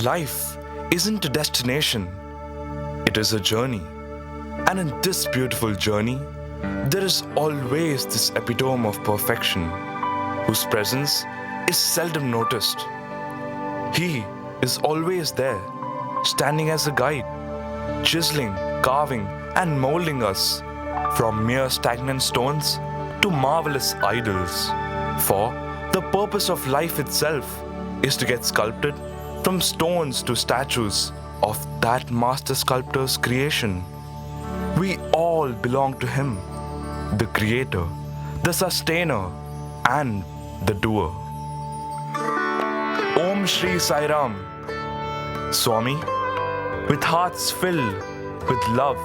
life isn't a destination, it is a journey. And in this beautiful journey, there is always this epitome of perfection, whose presence is seldom noticed. He is always there, standing as a guide, chiseling, carving, and molding us from mere stagnant stones to marvelous idols. For the purpose of life itself is to get sculpted from stones to statues of that master sculptor's creation. We all belong to him, the creator, the sustainer, and the doer. Om Shri Sai Ram. Swami, with hearts filled with love,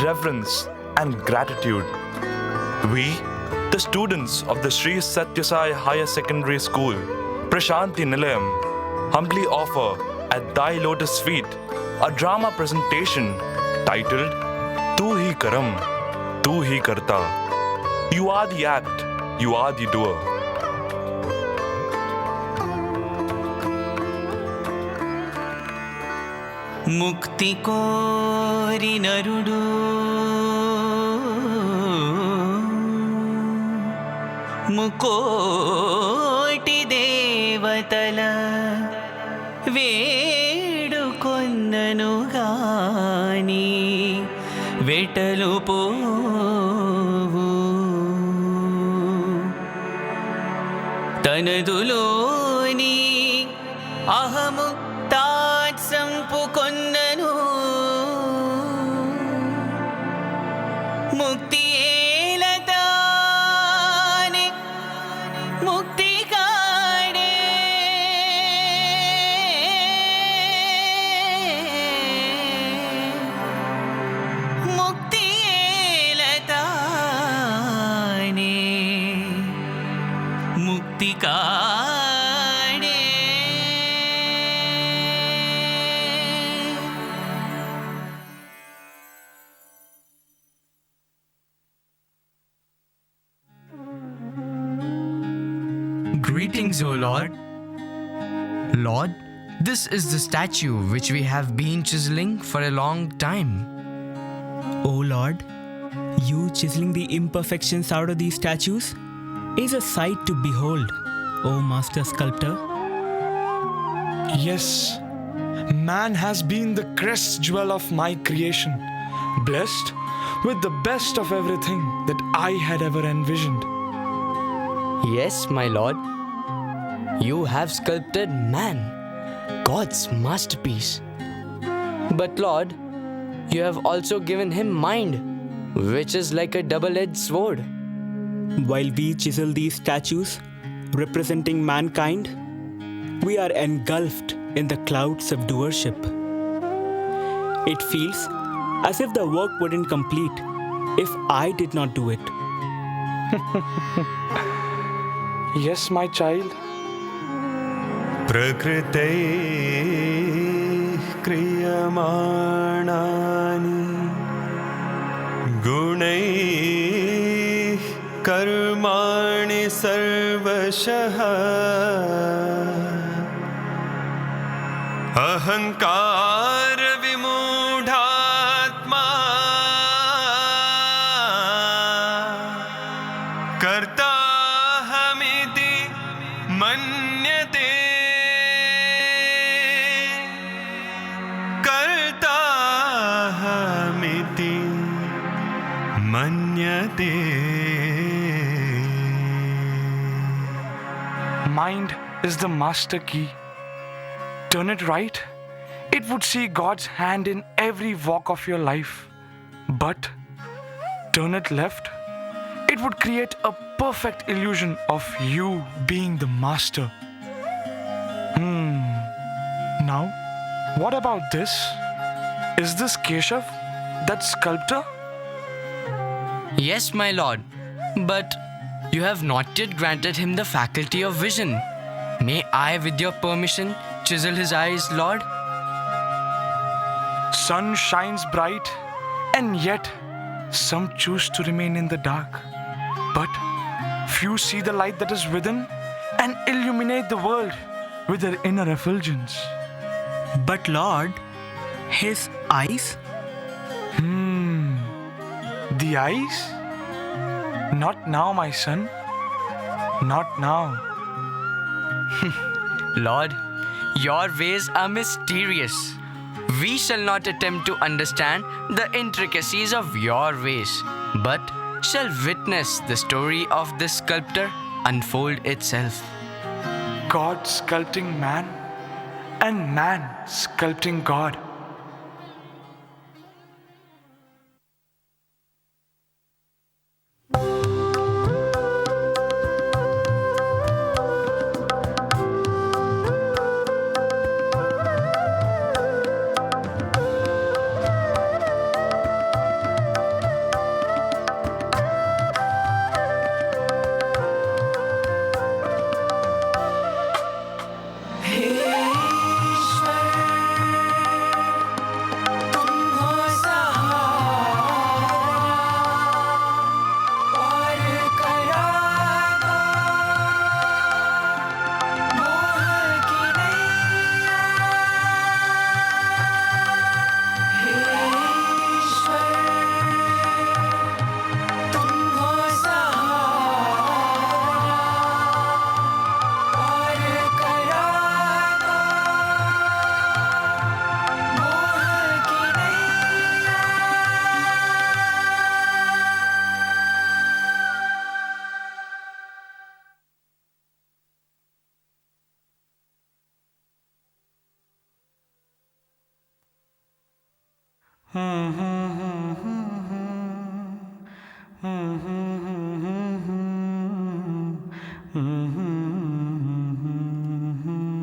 reverence, and gratitude, we, the students of the Sri Satya Sai Higher Secondary School, Prashanti Nilayam, humbly offer at thy lotus feet a drama presentation titled Tu Hi Karam, Tu Hi Karta. You are the act, you are the doer. ముక్తి కోరి నరుడు ముకోటి దేవతల వేడుకొన్నను గాని వెటలు పోవు తనదులోని అహము సంపుకొన్నను ముక్తి ఏలతానే ముక్తి కాడే ముక్తి ఏలతానే ముక్తి కాడే. Greetings, O Lord. Lord, this is the statue which we have been chiseling for a long time. O Lord, you chiseling the imperfections out of these statues is a sight to behold, O Master Sculptor. Yes, man has been the crest jewel of my creation, blessed with the best of everything that I had ever envisioned. Yes, my lord. You have sculpted man, God's masterpiece. But Lord, you have also given him mind, which is like a double-edged sword. While we chisel these statues representing mankind, we are engulfed in the clouds of doership. It feels as if the work wouldn't complete if I did not do it. Yes, my child. प्रकृते क्रियमाणानि गुणैः कर्माणि सर्वशः अहंकार विमूढात्मा कर्ता हमिति मन्यते मन्यते. Mind is the master key. Turn it right, it would see God's hand in every walk of your life. But turn it left, it would create a perfect illusion of you being the master. Now, what about this? Is this Keshav, that sculptor? Yes, my lord, but you have not yet granted him the faculty of vision. May I, with your permission, chisel his eyes, Lord? Sun shines bright, and yet some choose to remain in the dark. But few see the light that is within and illuminate the world with their inner effulgence. But Lord, his eyes? The eyes? Not now, my son. Not now. Lord, your ways are mysterious. We shall not attempt to understand the intricacies of your ways, but shall witness the story of this sculptor unfold itself. God sculpting man and man sculpting God.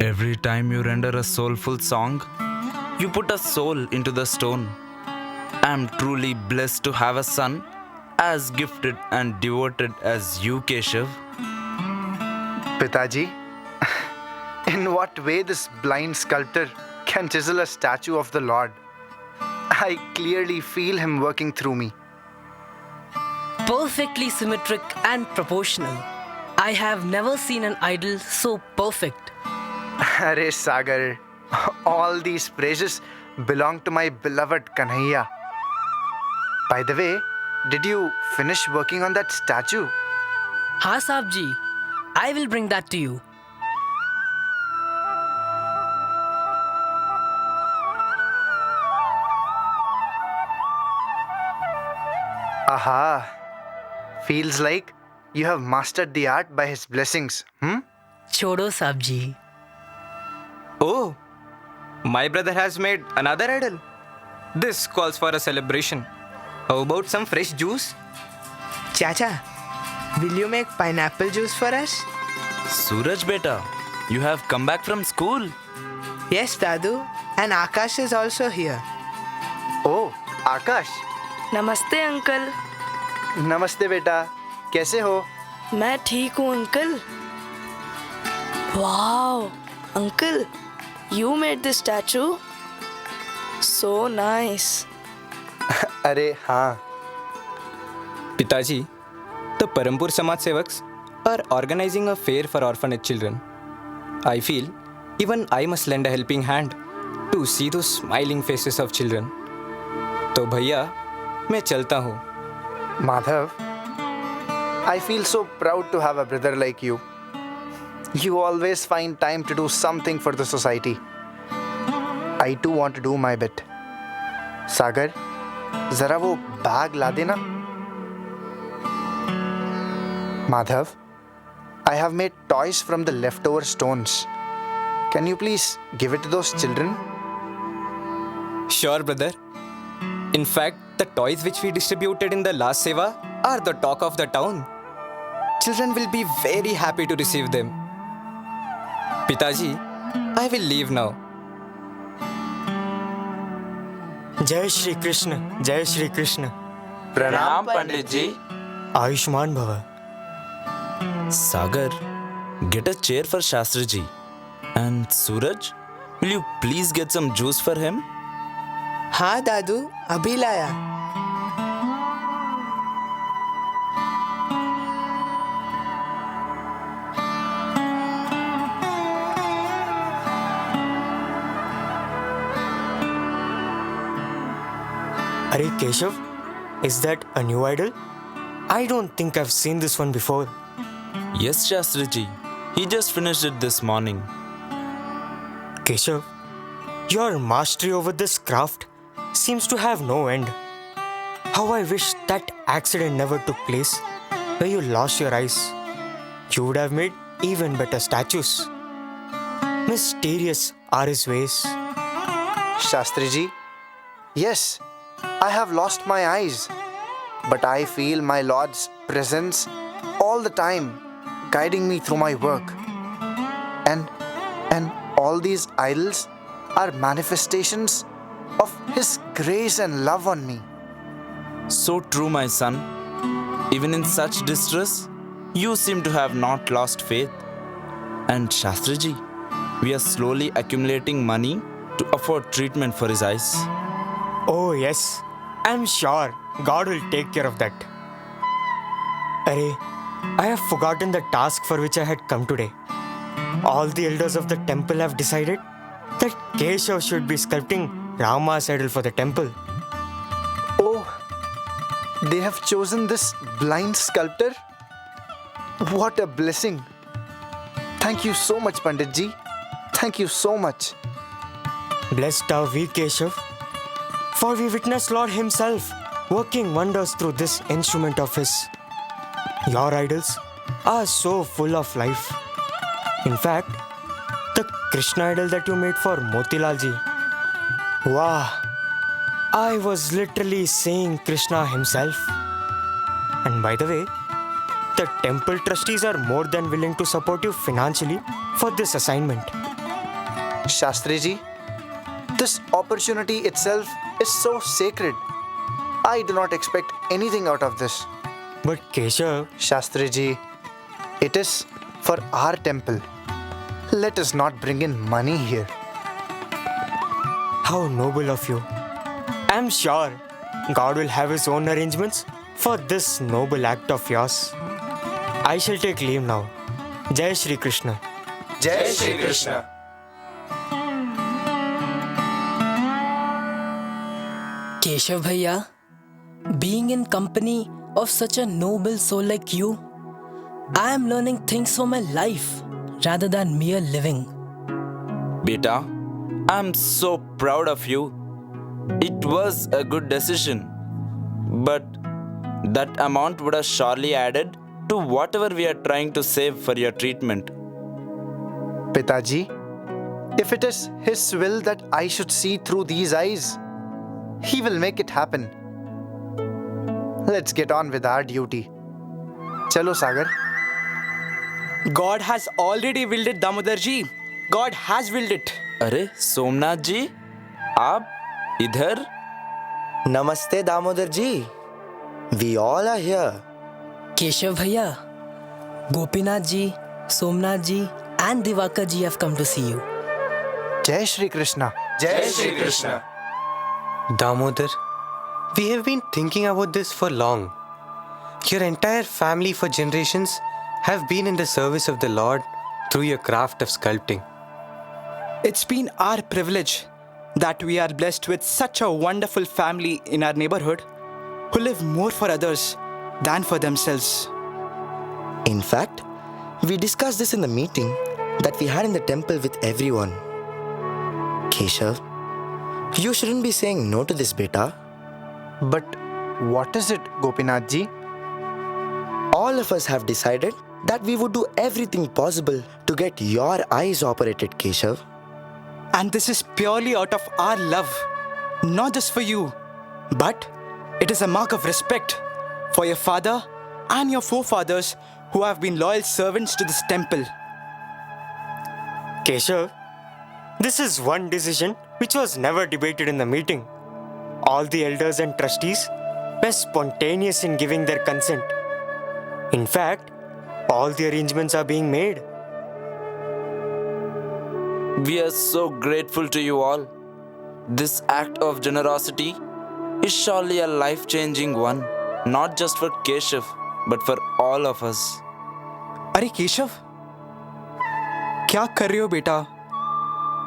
Every time you render a soulful song, you put a soul into the stone. I am truly blessed to have a son as gifted and devoted as you, Keshav. Pitaji, in what way this blind sculptor can chisel a statue of the Lord? I clearly feel him working through me. Perfectly symmetric and proportional. I have never seen an idol so perfect. Arey Sagar, all these praises belong to my beloved Kanhaiya. By the way, did you finish working on that statue? हाँ साहब जी, I will bring that to you. Aha! Feels like you have mastered the art by his blessings, छोड़ो साहब जी. Oh, my brother has made another idol. This calls for a celebration. How about some fresh juice? Chacha, will you make pineapple juice for us? Suraj beta, you have come back from school. Yes, Dadu, and Akash is also here. Oh, Akash. नमस्ते uncle. नमस्ते बेटा, कैसे हो? मैं ठीक हूँ uncle. Wow, uncle, you made this statue? So nice. अरे हाँ. Pitaji, the Parampur Samaj Sevaks are organizing a fair for orphanage children. I feel even I must lend a helping hand to see those smiling faces of children. तो भैया, मैं चलता हूँ. Madhav, I feel so proud to have a brother like you. You always find time to do something for the society. I too want to do my bit. Sagar, जरा वो bag ला देना. Madhav, I have made toys from the leftover stones. Can you please give it to those children? Sure, brother. In fact, the toys which we distributed in the last Seva are the talk of the town. Children will be very happy to receive them. Pitaji, I will leave now. जय श्री कृष्ण, जय श्री कृष्ण. प्रणाम पंडित जी. आयुष्मान भव. Sagar, get a chair for Shastriji. And Suraj, will you please get some juice for him? हाँ दादू, अभी लाया. Arey Keshav, is that a new idol? I don't think I've seen this one before. Yes, Shastriji. He just finished it this morning. Keshav, your mastery over this craft seems to have no end. How I wish that accident never took place where you lost your eyes. You would have made even better statues. Mysterious are his ways. Shastriji, yes, I have lost my eyes, but I feel my Lord's presence all the time, guiding me through my work. And all these idols are manifestations of His grace and love on me. So true, my son. Even in such distress, you seem to have not lost faith. And Shastriji, we are slowly accumulating money to afford treatment for his eyes. Oh yes, I'm sure God will take care of that. Arey, I have forgotten the task for which I had come today. All the elders of the temple have decided that Keshav should be sculpting Rama's idol for the temple. Oh, they have chosen this blind sculptor? What a blessing. Thank you so much, Panditji. Thank you so much. Blessed are we, Keshav, for we witness Lord Himself working wonders through this instrument of His. Your idols are so full of life. In fact, the Krishna idol that you made for Motilalji, wow, I was literally seeing Krishna himself. And by the way, the temple trustees are more than willing to support you financially for this assignment. Shastriji, this opportunity itself is so sacred. I do not expect anything out of this. But Keshav... Shastriji, it is for our temple. Let us not bring in money here. How noble of you. I'm sure God will have His own arrangements for this noble act of yours. I shall take leave now. Jai Shri Krishna. Jai Shri Krishna. Keshav Bhaiya, being in company of such a noble soul like you, I am learning things for my life rather than mere living. Beta, I'm so proud of you. It was a good decision. But that amount would have surely added to whatever we are trying to save for your treatment. Pitaji, if it is His will that I should see through these eyes, He will make it happen. Let's get on with our duty. Chalo, Sagar. God has already willed it, Damodarji. God has willed it. अरे सोमनाथ जी, आप इधर? Namaste, Damodar ji. We all are here. Keshav Bhaiya, Gopinath ji, Somnath ji, and Divakar ji have come to see you. Jai Shri Krishna. Jai Shri Krishna. Damodar, we have been thinking about this for long. Your entire family for generations have been in the service of the Lord through your craft of sculpting. It's been our privilege that we are blessed with such a wonderful family in our neighborhood who live more for others than for themselves. In fact, we discussed this in the meeting that we had in the temple with everyone. Keshav, you shouldn't be saying no to this, beta. But what is it, Gopinath ji? All of us have decided that we would do everything possible to get your eyes operated, Keshav. And this is purely out of our love, not just for you, but it is a mark of respect for your father and your forefathers who have been loyal servants to this temple. Keshav, this is one decision which was never debated in the meeting. All the elders and trustees were spontaneous in giving their consent. In fact, all the arrangements are being made. We are so grateful to you all. This act of generosity is surely a life-changing one, not just for Keshav, but for all of us. अरे केशव, क्या कर रहे हो बेटा?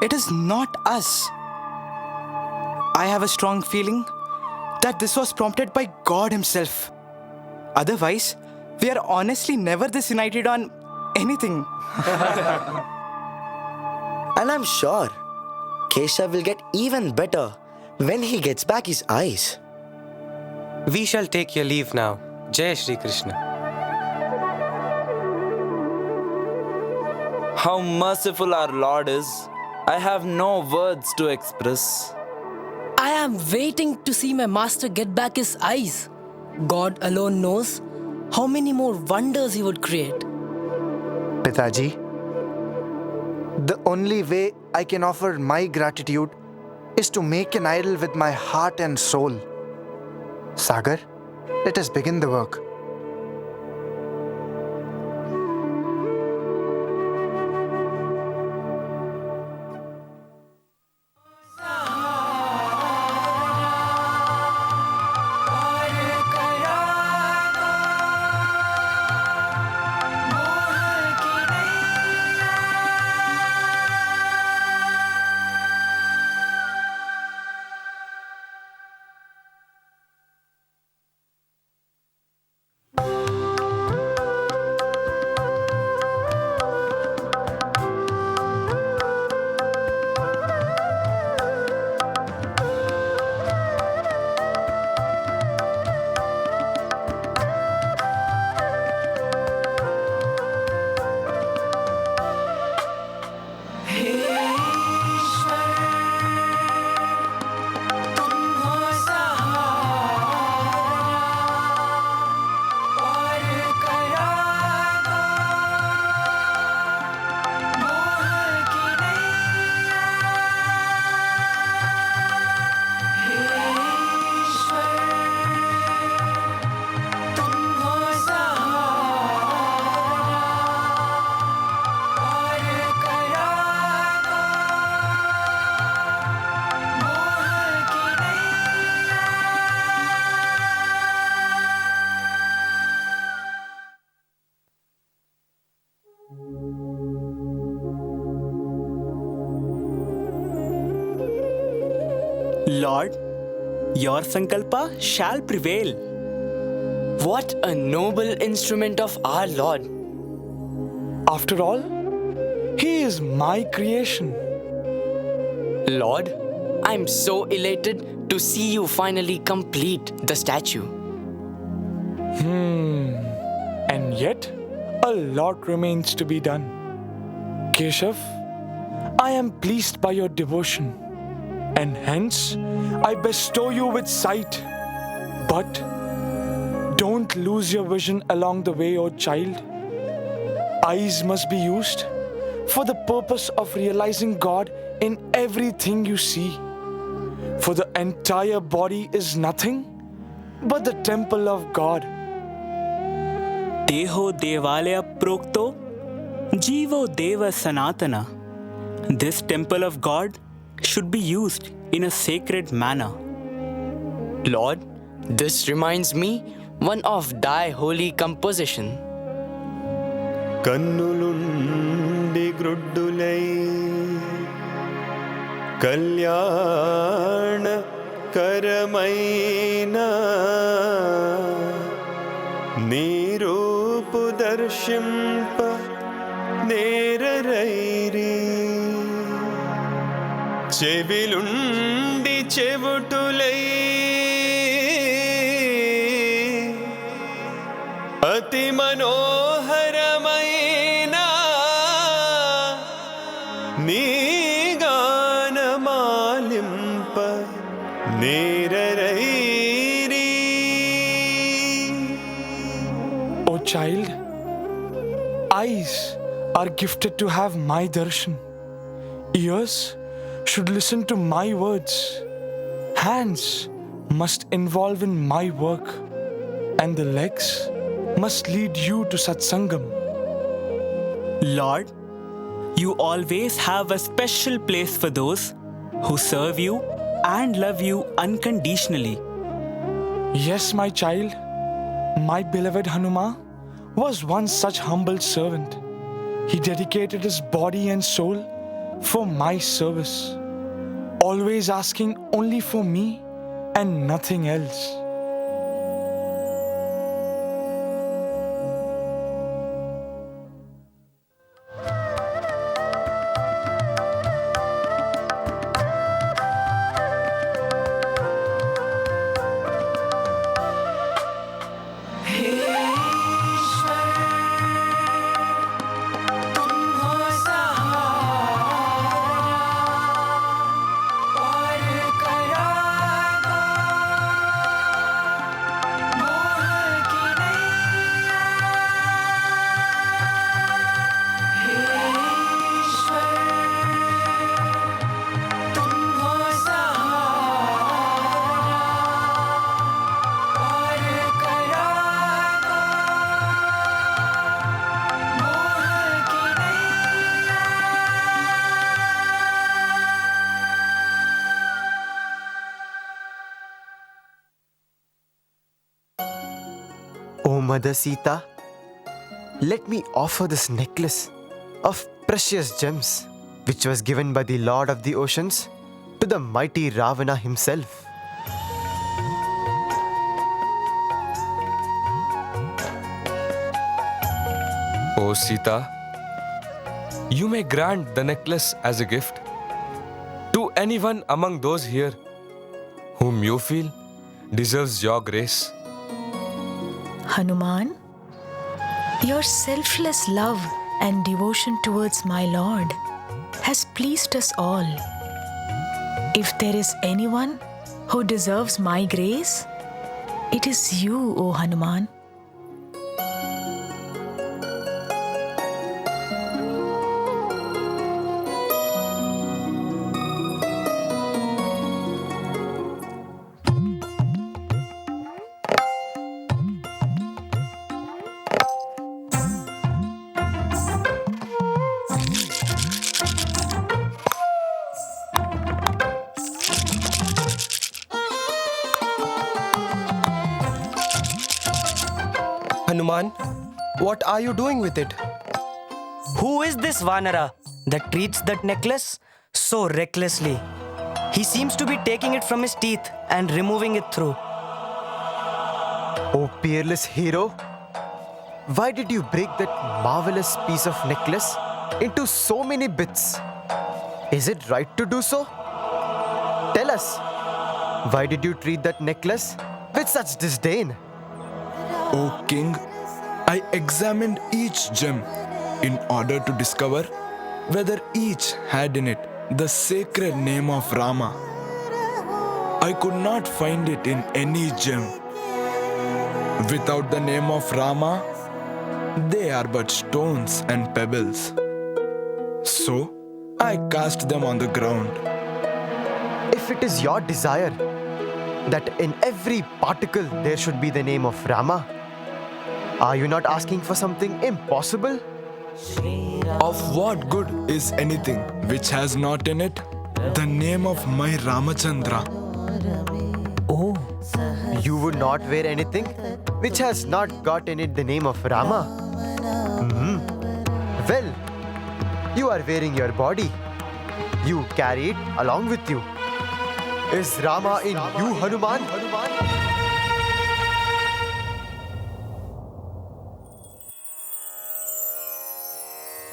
It is not us. I have a strong feeling that this was prompted by God Himself. Otherwise, we are honestly never this united on anything. And I'm sure Keshav will get even better when he gets back his eyes. We shall take your leave now. Jai Shri Krishna. How merciful our Lord is. I have no words to express. I am waiting to see my master get back his eyes. God alone knows how many more wonders he would create. Pitaji, the only way I can offer my gratitude is to make an idol with my heart and soul. Sagar, let us begin the work. Lord, your Sankalpa shall prevail. What a noble instrument of our Lord. After all, He is my creation. Lord, I'm so elated to see you finally complete the statue. And yet, a lot remains to be done. Keshav, I am pleased by your devotion, and hence I bestow you with sight. But don't lose your vision along the way, O child. Eyes must be used for the purpose of realizing God in everything you see. For the entire body is nothing but the temple of God. Deho Devalaya Prokto, Jivo Deva Sanatana. This temple of God should be used in a sacred manner. Lord, this reminds me one of thy holy composition. కన్నులుండి గ్రుడ్డులై కళ్యాణ కరమైన నీరూపు దర్శింప నేరరైరి చెవిలుండి చెవుటులై అతి మనోహరమైన నీ గానమాలింప నేరరైరి. O child, eyes are gifted to have my darshan. Ears should listen to my words. Hands must involve in my work. And the legs must lead you to satsangam. Lord, you always have a special place for those who serve you and love you unconditionally. Yes, my child. My beloved Hanuma was once such humble servant. He dedicated his body and soul for my service, always asking only for me and nothing else. O Mother Sita, let me offer this necklace of precious gems, which was given by the Lord of the Oceans to the mighty Ravana himself. O Sita, you may grant the necklace as a gift to anyone among those here whom you feel deserves your grace. Hanuman, your selfless love and devotion towards my Lord has pleased us all. If there is anyone who deserves my grace, it is you, O Hanuman. Hanuman, what are you doing with it? Who is this Vanara that treats that necklace so recklessly? He seems to be taking it from his teeth and removing it through. O peerless hero, why did you break that marvelous piece of necklace into so many bits? Is it right to do so? Tell us, why did you treat that necklace with such disdain? O king, I examined each gem in order to discover whether each had in it the sacred name of Rama. I could not find it in any gem. Without the name of Rama, they are but stones and pebbles. So, I cast them on the ground. If it is your desire that in every particle there should be the name of Rama, are you not asking for something impossible? Of what good is anything which has not in it the name of my Ramachandra? Oh, you would not wear anything which has not got in it the name of Rama? Well, you are wearing your body. You carry it along with you. Is Rama in you, Hanuman?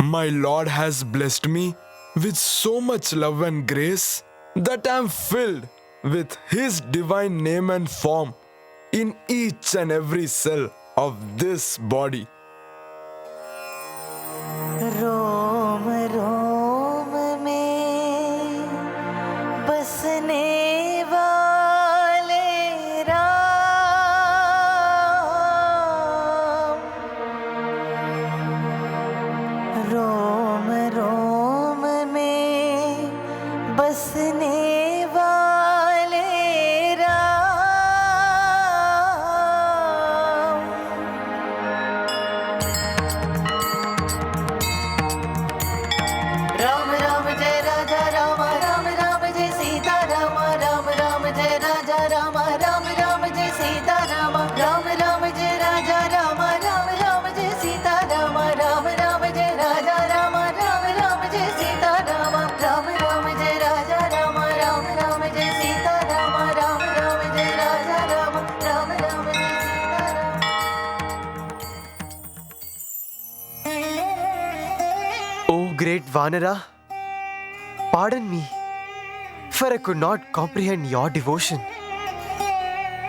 My Lord has blessed me with so much love and grace that I am filled with His divine name and form in each and every cell of this body. रोम रोम में बसने वाले राम, रोम रोम में बसने वाले Ram, great Vanara, pardon me, for I could not comprehend your devotion.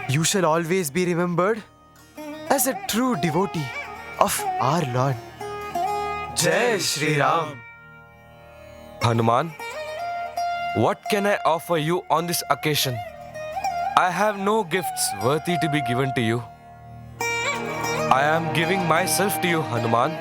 You shall always be remembered as a true devotee of our Lord. Jai Shri Ram. Hanuman, what can I offer you on this occasion? I have no gifts worthy to be given to you. I am giving myself to you, Hanuman.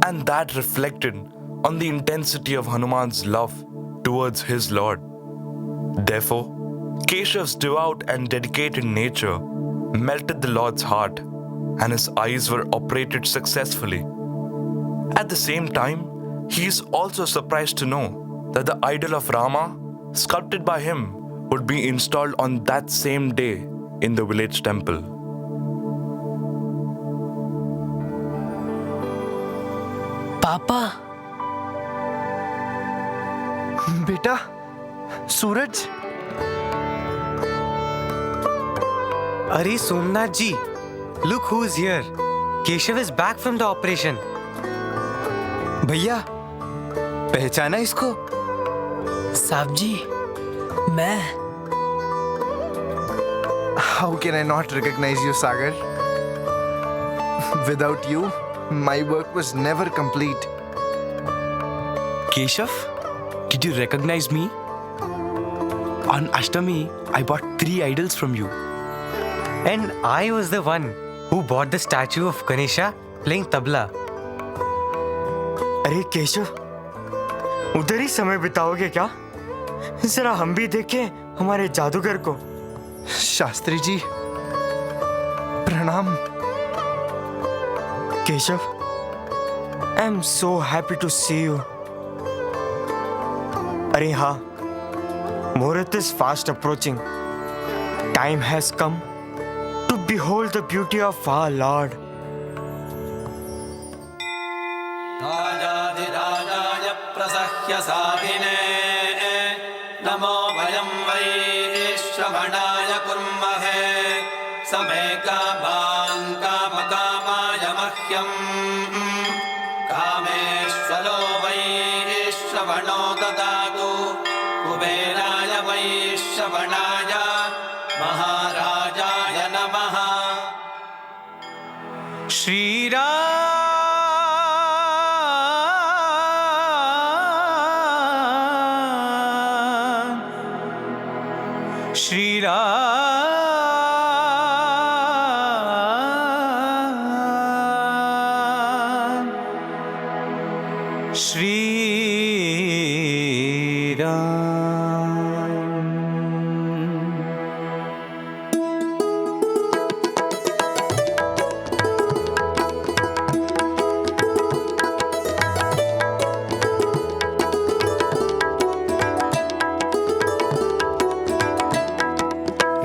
And that reflected on the intensity of Hanuman's love towards his Lord. Therefore, Keshav's devout and dedicated nature melted the Lord's heart, and his eyes were operated successfully. At the same time, he is also surprised to know that the idol of Rama, sculpted by him, would be installed on that same day in the village temple. Papa. Beta, Suraj. Are Somnath ji, look who's here. Keshav is back from the operation. भैया, पहचाना इसको? साहब जी, मैं. How can I not recognize you, Sagar? Without you, my work was never complete. Keshav, did you recognize me? On Ashtami, I bought 3 idols from you. And I was the one who bought the statue of Ganesha playing tabla. अरे केशव, उधर ही समय बिताओगे क्या? जरा हम भी देखें हमारे जादूगर को. शास्त्री जी, प्रणाम. Keshav, I am so happy to see you. अरे हाँ, Muhurat is fast approaching. Time has come to behold the beauty of our Lord. राजाधिराजाय प्रसह्य साधिने नमो वयं वै श्रवणाय कुर्महे समे कामान् कामकामाय मह्यम् कामेश्वरो वै श्रवणो ददातु कुबेराय वै श्रवणाय महाराजाय नमः. श्रीराम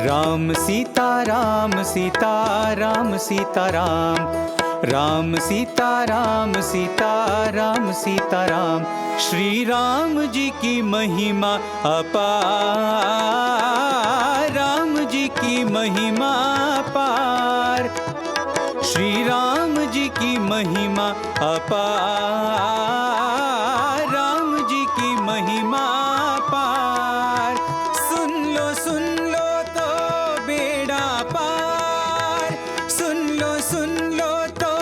राम सीता राम सीता राम सीता राम राम सीता राम सीता राम सीता राम श्री राम जी की महिमा अपार राम जी की महिमा अपार श्री राम जी की महिमा अपार महिमा पार, सुन लो तो बेड़ा पार, सुन लो तो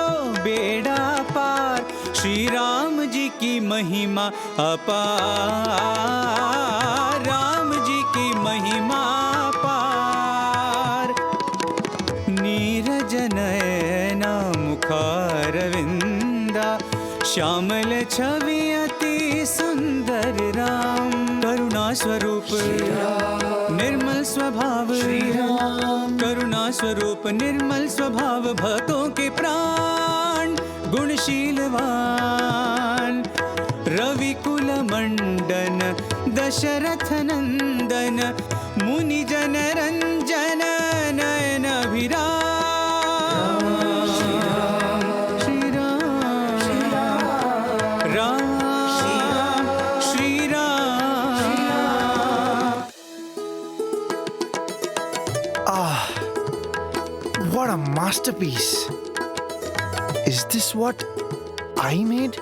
बेड़ा पार, श्री राम जी की महिमा अपार, राम जी की महिमा पार। नीरज नयना मुखारविंदा, श्यामल छवि अति सुंदर राम, करुणा स्वरूप निर्मल स्वभाव, करुणा स्वरूप निर्मल स्वभाव, भक्तों के प्राण गुणशीलवान, रवि कुल मंडन दशरथ नंदन, मुनि जन रंजन नयन अभिराम, Shri Ram Shri Ram. Ah, what a masterpiece. Is this what I made?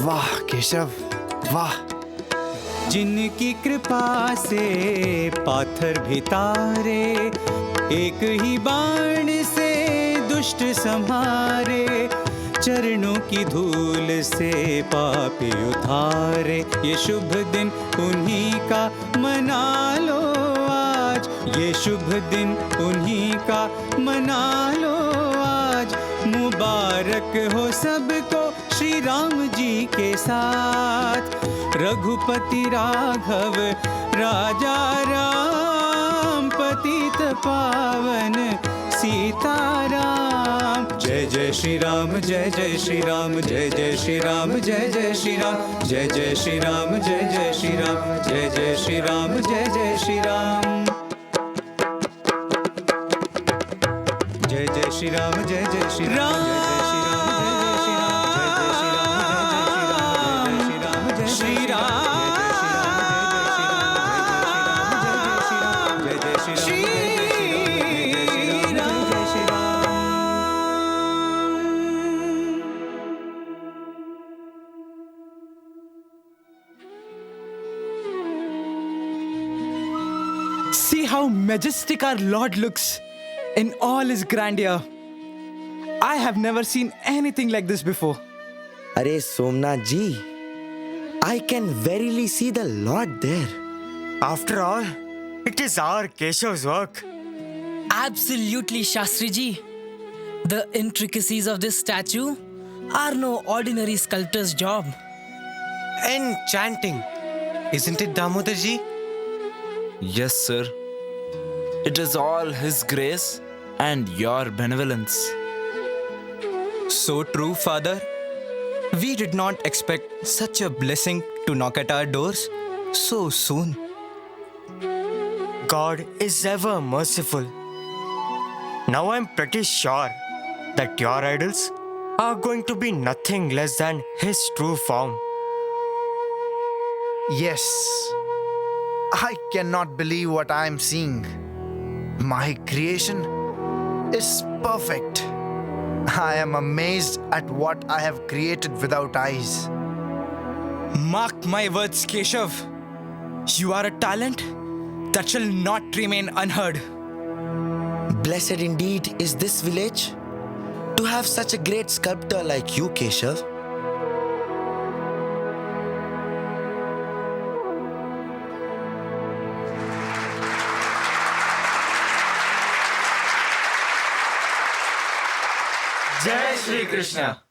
वाह केशव, वाह। जिनकी कृपा से पाथर भी तारे, एक ही बाण से दुष्ट संहारे, चरणों की धूल से पापी उधारे, ये शुभ दिन उन्हीं का मना लो आज, ये शुभ दिन उन्हीं का मना लो आज, मुबारक हो सबको श्री राम जी के साथ, रघुपति राघव राजा राम, पतित पावन सीताराम। जय जय श्री राम, जय जय श्री राम, जय जय श्री राम, जय जय श्री राम, जय जय श्री राम, जय जय श्री राम, जय जय श्री राम, जय जय श्री राम, जय जय श्री राम, जय जय Shri Ram, Shri Ram See how majestic our Lord looks in all his grandeur. I have never seen anything like this before. Arey Somnath ji, I can verily see the Lord there. After all, it is our Keshav's work. Absolutely, Shastri ji. The intricacies of this statue are no ordinary sculptor's job. Enchanting, isn't it, Damodar ji? Yes, sir. It is all His grace and your benevolence. So true, Father. We did not expect such a blessing to knock at our doors so soon. God is ever merciful. Now I'm pretty sure that your idols are going to be nothing less than His true form. Yes, I cannot believe what I am seeing. My creation is perfect. I am amazed at what I have created without eyes. Mark my words, Keshav. You are a talent that shall not remain unheard. Blessed indeed is this village to have such a great sculptor like you, Keshav. Jai Shri Krishna.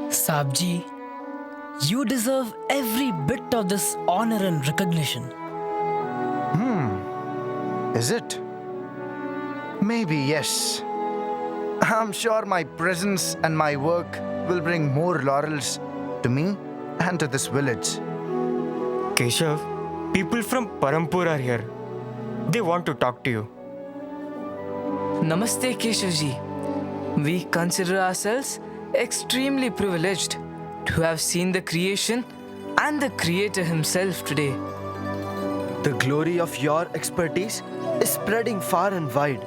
Sabji, you deserve every bit of this honor and recognition. Is it? Maybe yes. I'm sure my presence and my work will bring more laurels to me and to this village. Keshav, people from Parampur are here. They want to talk to you. Namaste, Keshavji. We consider ourselves extremely privileged to have seen the creation and the Creator Himself today. The glory of your expertise is spreading far and wide.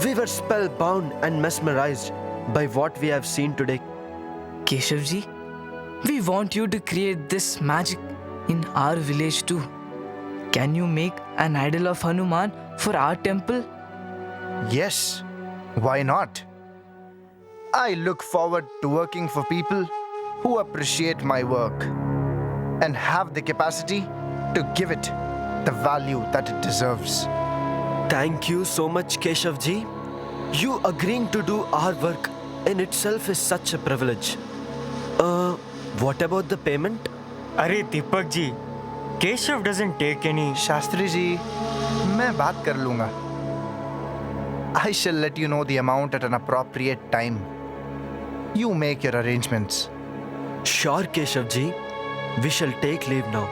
We were spellbound and mesmerized by what we have seen today. Keshavji, we want you to create this magic in our village too. Can you make an idol of Hanuman for our temple? Yes, why not? I look forward to working for people who appreciate my work and have the capacity to give it the value that it deserves. Thank you so much, Keshavji. You agreeing to do our work in itself is such a privilege. What about the payment? अरे Deepak ji, Keshav doesn't take any. Shastri ji, मैं बात कर लूंगा. I shall let you know the amount at an appropriate time. You make your arrangements. Sure, Keshavji. We shall take leave now.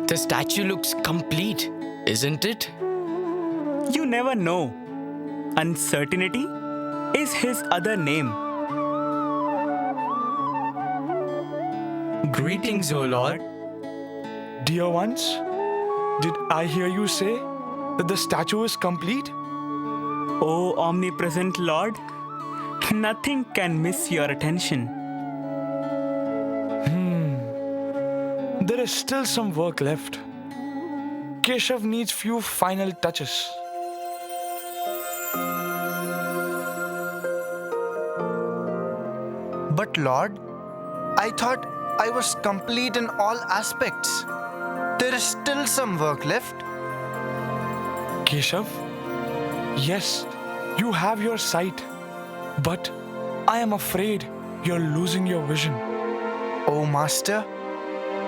The statue looks complete, isn't it? You never know. Uncertainty is his other name. Greetings, O Lord. Dear ones, did I hear you say that the statue is complete? O omnipresent Lord, nothing can miss your attention. There is still some work left. Keshav needs few final touches. But Lord, I thought I was complete in all aspects. There is still some work left. Keshav, yes, you have your sight, but I am afraid you're losing your vision. Oh, Master,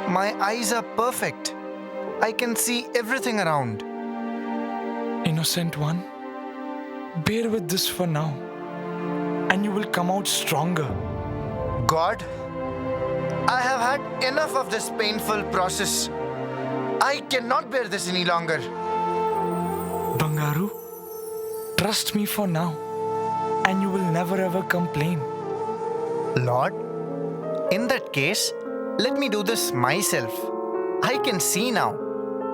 my eyes are perfect. I can see everything around. Innocent one, bear with this for now, and you will come out stronger. God, I have had enough of this painful process. I cannot bear this any longer. Bangaru, trust me for now, and you will never ever complain. Lord, in that case, let me do this myself. I can see now.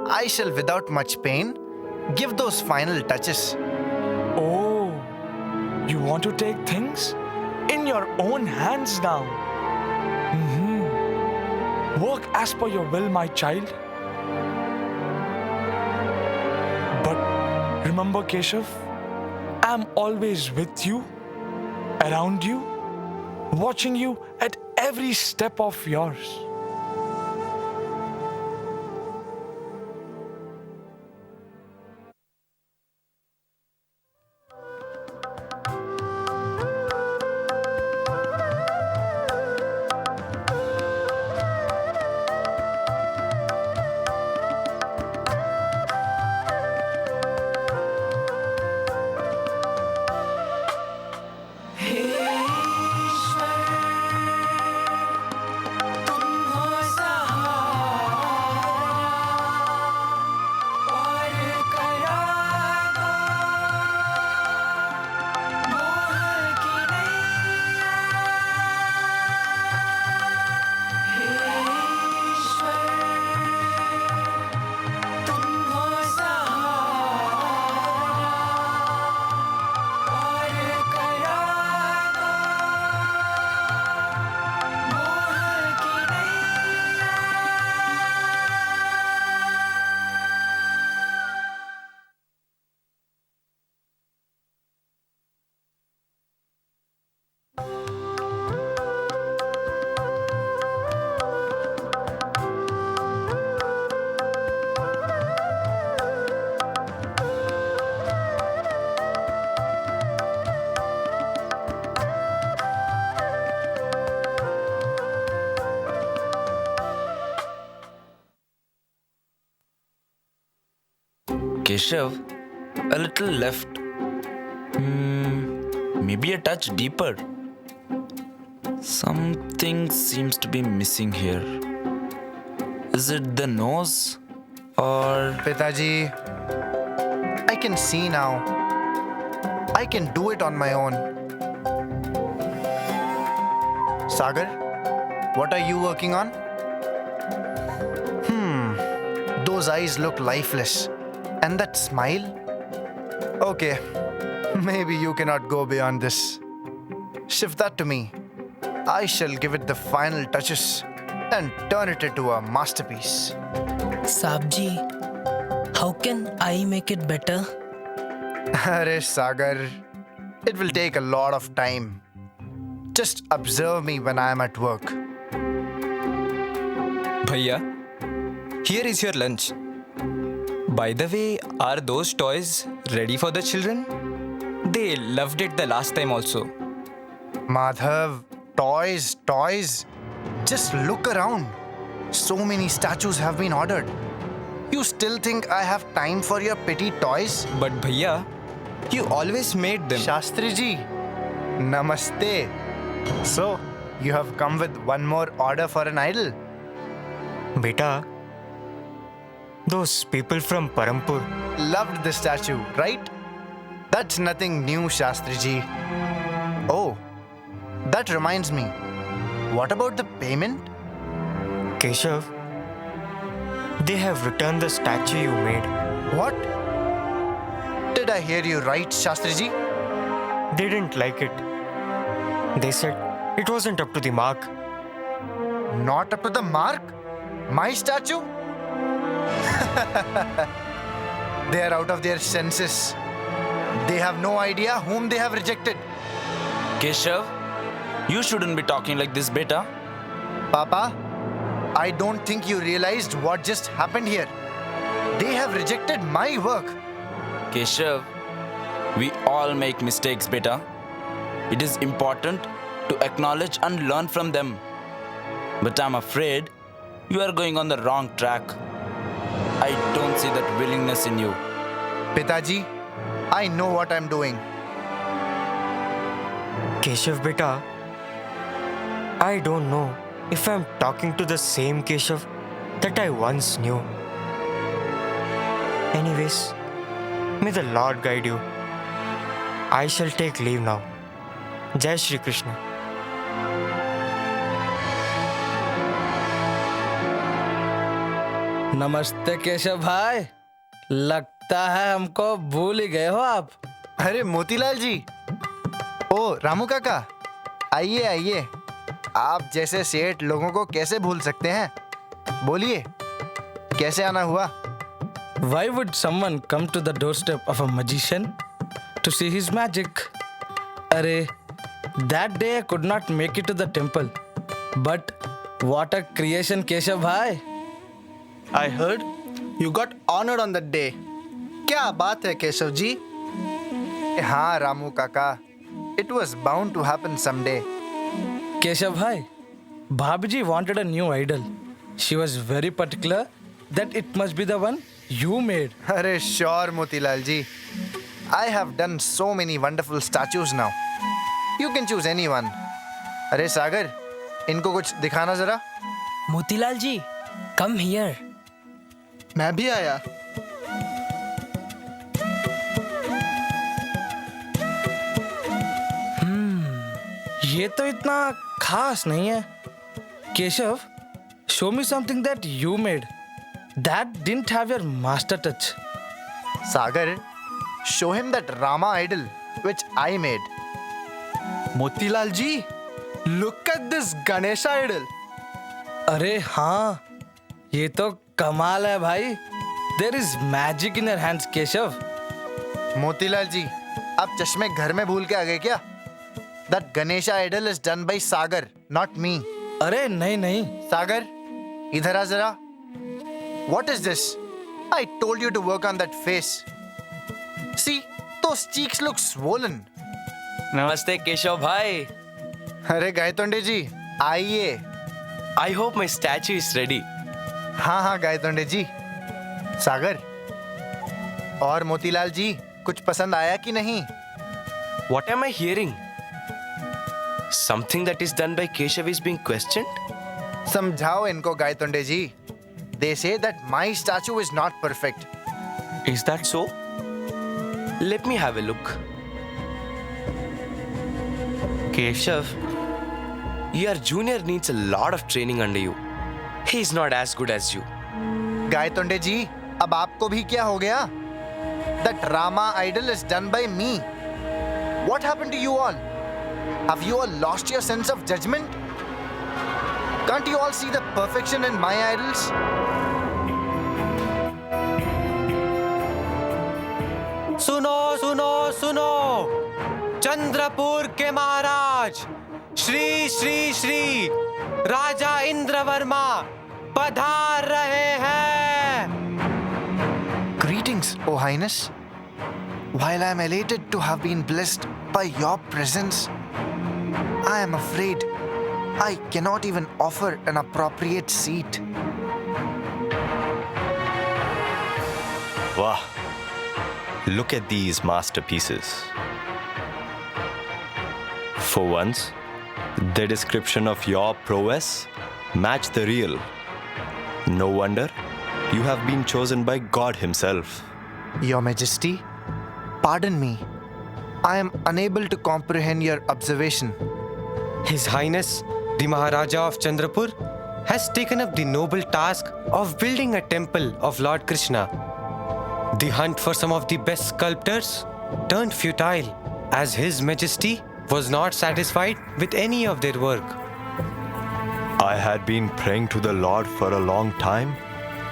I shall, without much pain, give those final touches. Oh, you want to take things in your own hands now? Work as per your will, my child. But remember, Keshav, I am always with you, around you, watching you at every step of yours. Keshav, a little left. Maybe a touch deeper. Something seems to be missing here. Is it the nose? Or... Pitaji, I can see now. I can do it on my own. Sagar, what are you working on? Those eyes look lifeless. And that smile? Okay, maybe you cannot go beyond this. Shift that to me. I shall give it the final touches and turn it into a masterpiece. Sabji, how can I make it better? Arey Sagar, it will take a lot of time. Just observe me when I am at work. Bhaiya, here is your lunch. By the way, are those toys ready for the children? They loved it the last time also. Madhav, toys. Just look around. So many statues have been ordered. You still think I have time for your petty toys? But Bhaiya, you always made them. Shastri ji, namaste. So, you have come with one more order for an idol? Beta, those people from Parampur loved the statue, right? That's nothing new, Shastri ji. Oh, that reminds me. What about the payment? Keshav, they have returned the statue you made. What? Did I hear you right, Shastri ji? They didn't like it. They said it wasn't up to the mark. Not up to the mark? My statue? They are out of their senses. They have no idea whom they have rejected. Keshav, you shouldn't be talking like this, beta. Papa, I don't think you realized what just happened here. They have rejected my work. Keshav, we all make mistakes, beta. It is important to acknowledge and learn from them. But I'm afraid you are going on the wrong track. I don't see that willingness in you. Pitaji, I know what I'm doing. Keshav beta, I don't know if I'm talking to the same Keshav that I once knew. Anyways, may the Lord guide you. I shall take leave now. Jai Shri Krishna. नमस्ते केशव भाई, लगता है हमको भूल ही गए हो आप। अरे मोतीलाल जी, ओ रामू काका, आइए आइए। आप जैसे सेठ लोगों को कैसे भूल सकते हैं? बोलिए, कैसे आना हुआ? Why would someone come to the doorstep of a magician to see his magic? अरे, that day I could not make it to the temple, but what a creation, Keshav भाई। I heard you got honored on that day. क्या बात है केशव जी? हाँ रामू काका, it was bound to happen someday. Keshav भाई, भाभी जी wanted a new idol. She was very particular that it must be the one you made. अरे sure Motilal ji. I have done so many wonderful statues now. You can choose anyone. अरे सागर, इनको कुछ दिखाना जरा. मोतीलाल जी, come here. मैं भी आया. ये तो इतना खास नहीं है. Keshav, show me something that you made. That didn't have your master touch. Sagar, show him that Rama idol which I made. Motilal ji, look at this Ganesha idol. अरे हाँ, ये तो कमाल है भाई. There is magic in your hands, Keshav. Motilal जी, आप चश्मे घर में भूल के आ गए क्या? That Ganesha idol is done by Sagar, not me. अरे नहीं नहीं. Sagar, इधर आ जरा. What is this? I told you to work on that face. See, those cheeks look swollen. नमस्ते केशव भाई. अरे गायतोंडे जी, आइए. I hope my statue is ready. हाँ हाँ गायतोंडे जी. सागर, और मोतीलाल जी, कुछ पसंद आया कि नहीं? What am I hearing? Something that is done by Keshav is being questioned? समझाओ इनको गायतोंडे जी. They say that my statue is not perfect. Is that so? Let me have a look. Keshav, your junior needs a lot of training under you. He is not as good as you. Gaitonde जी, अब आपको भी क्या हो गया? That Rama idol is done by me. What happened to you all? Have you all lost your sense of judgment? Can't you all see the perfection in my idols? सुनो सुनो सुनो, चंद्रपुर के महाराज श्री श्री श्री राजा इंद्रवर्मा पधार रहे हैं. Greetings, O Highness. While I am elated to have been blessed by your presence, I am afraid I cannot even offer an appropriate seat. Wow. Look at these masterpieces. For once, the description of your prowess match the real. No wonder you have been chosen by God Himself. Your Majesty, pardon me. I am unable to comprehend your observation. His Highness, the Maharaja of Chandrapur, has taken up the noble task of building a temple of Lord Krishna. The hunt for some of the best sculptors turned futile, as His Majesty was not satisfied with any of their work. I had been praying to the Lord for a long time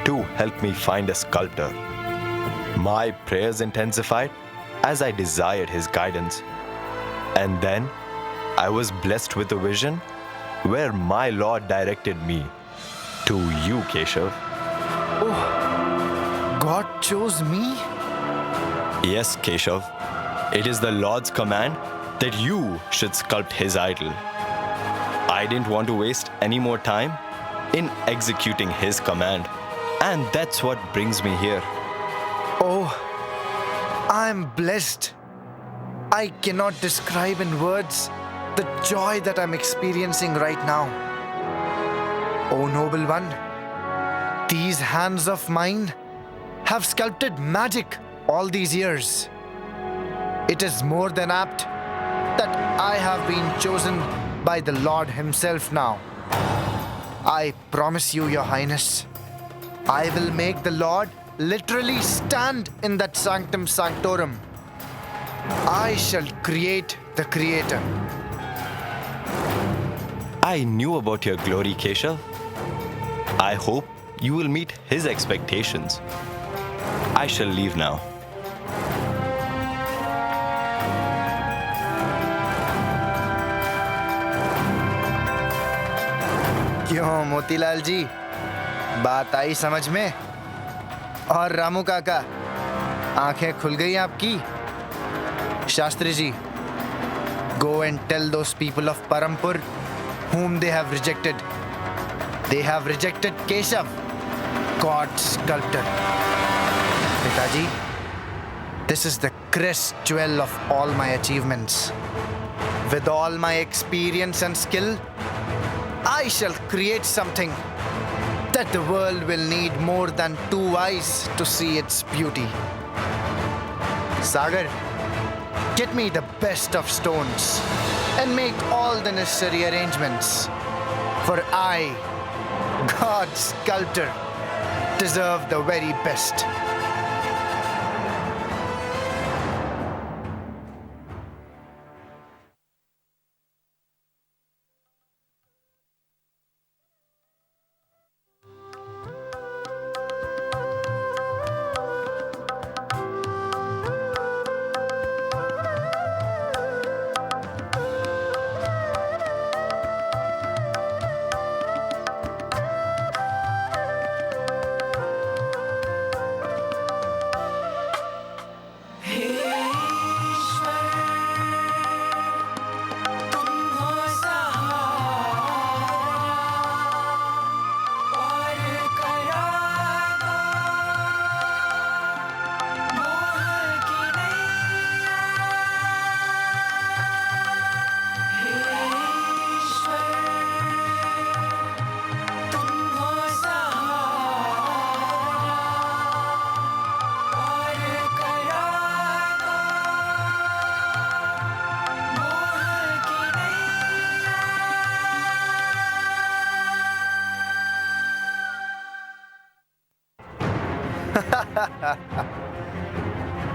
to help me find a sculptor. My prayers intensified as I desired His guidance. And then I was blessed with a vision where my Lord directed me to you, Keshav. Oh, God chose me? Yes, Keshav. It is the Lord's command that you should sculpt His idol. I didn't want to waste any more time in executing His command. And that's what brings me here. Oh, I'm blessed. I cannot describe in words the joy that I'm experiencing right now. Oh, noble one, these hands of mine have sculpted magic all these years. It is more than apt that I have been chosen by the Lord Himself now. I promise you, Your Highness, I will make the Lord literally stand in that sanctum sanctorum. I shall create the Creator. I knew about your glory, Keshav. I hope you will meet His expectations. I shall leave now. क्यों मोतीलाल जी, बात आई समझ में? और रामू काका, आंखें खुल गई आपकी? Shastri ji, go and tell those people of Parampur whom they have rejected. They have rejected Keshav, God's sculptor. Pitaji, this is the crest jewel of all my achievements. With all my experience and skill, I shall create something that the world will need more than 2 eyes to see its beauty. Sagar, get me the best of stones and make all the necessary arrangements. For I, God's sculptor, deserve the very best.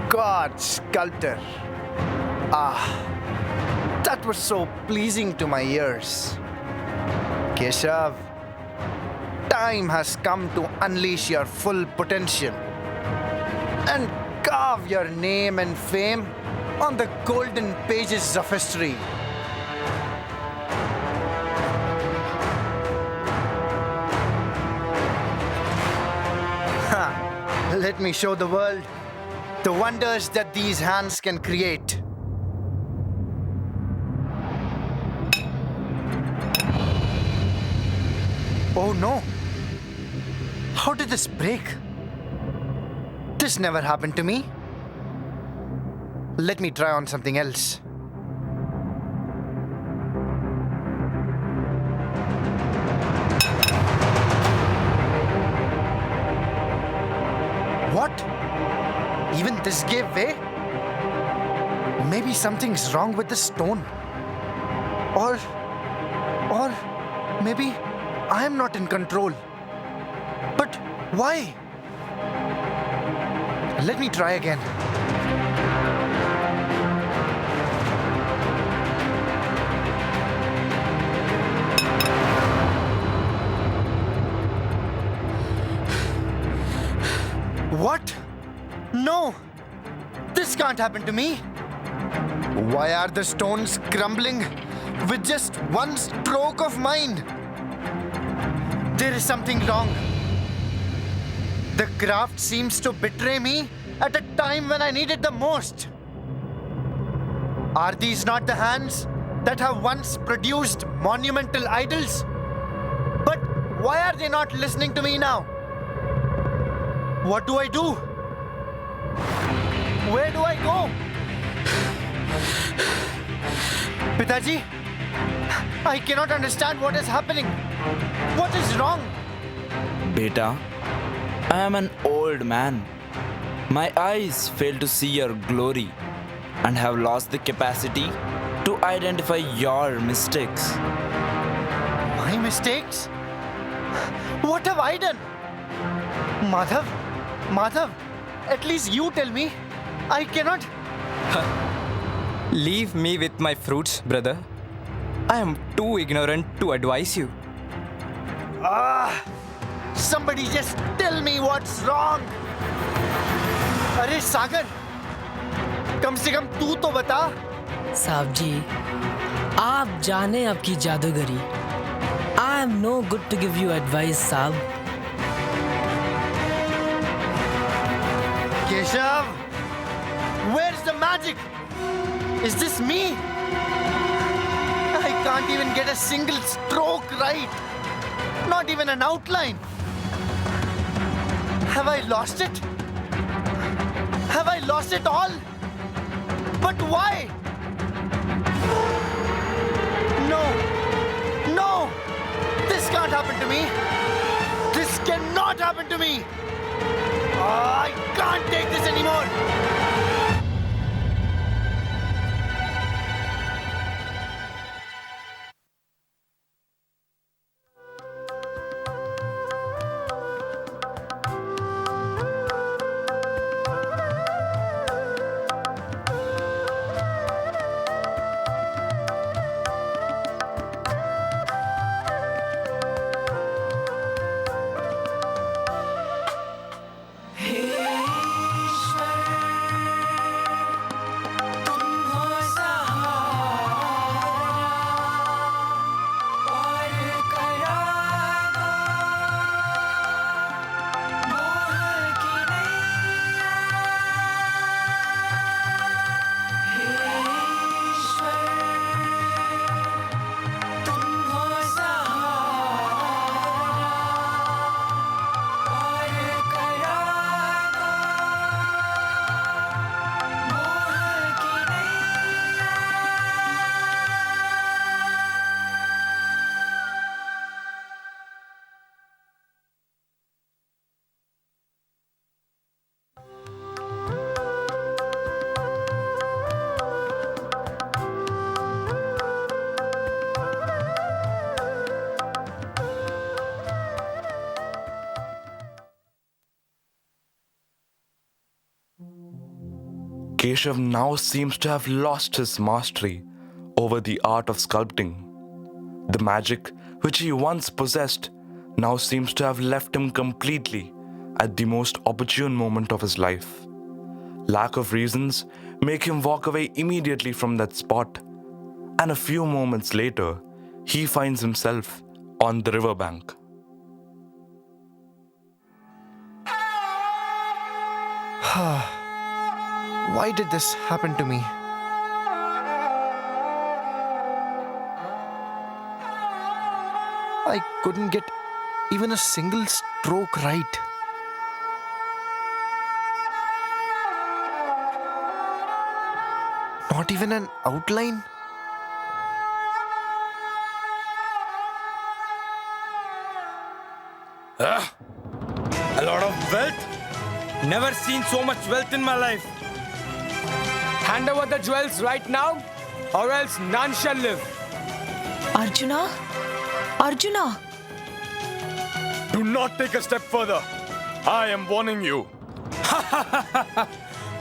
God, sculptor. Ah, that was so pleasing to my ears. Keshav, time has come to unleash your full potential and carve your name and fame on the golden pages of history. Let me show the world the wonders that these hands can create. Oh no! How did this break? This never happened to me. Let me try on something else. What? Even this gave way? Maybe something's wrong with the stone. Or maybe I'm not in control. But why? Let me try again. What? No! This can't happen to me. Why are the stones crumbling with just one stroke of mine? There is something wrong. The craft seems to betray me at a time when I need it the most. Are these not the hands that have once produced monumental idols? But why are they not listening to me now? What do I do? Where do I go? Pitaji, I cannot understand what is happening. What is wrong? Beta, I am an old man. My eyes fail to see your glory and have lost the capacity to identify your mistakes. My mistakes? What have I done? Madhav, at least you tell me. I cannot. Leave me with my fruits, brother. I am too ignorant to advise you. Somebody just tell me what's wrong. अरे सागर, कम से कम तू तो बता. साहब जी, आप जाने आपकी जादूगरी. I am no good to give you advice, साहब. Keshav, where's the magic? Is this me? I can't even get a single stroke right. Not even an outline. Have I lost it? Have I lost it all? But why? No! This can't happen to me. This cannot happen to me. I can't take this anymore. Keshav now seems to have lost his mastery over the art of sculpting. The magic which he once possessed now seems to have left him completely at the most opportune moment of his life. Lack of reasons make him walk away immediately from that spot, and a few moments later, he finds himself on the riverbank. Why did this happen to me? I couldn't get even a single stroke right. Not even an outline? A lot of wealth? Never seen so much wealth in my life. Hand over the jewels right now, or else none shall live. Arjuna? Arjuna! Do not take a step further. I am warning you.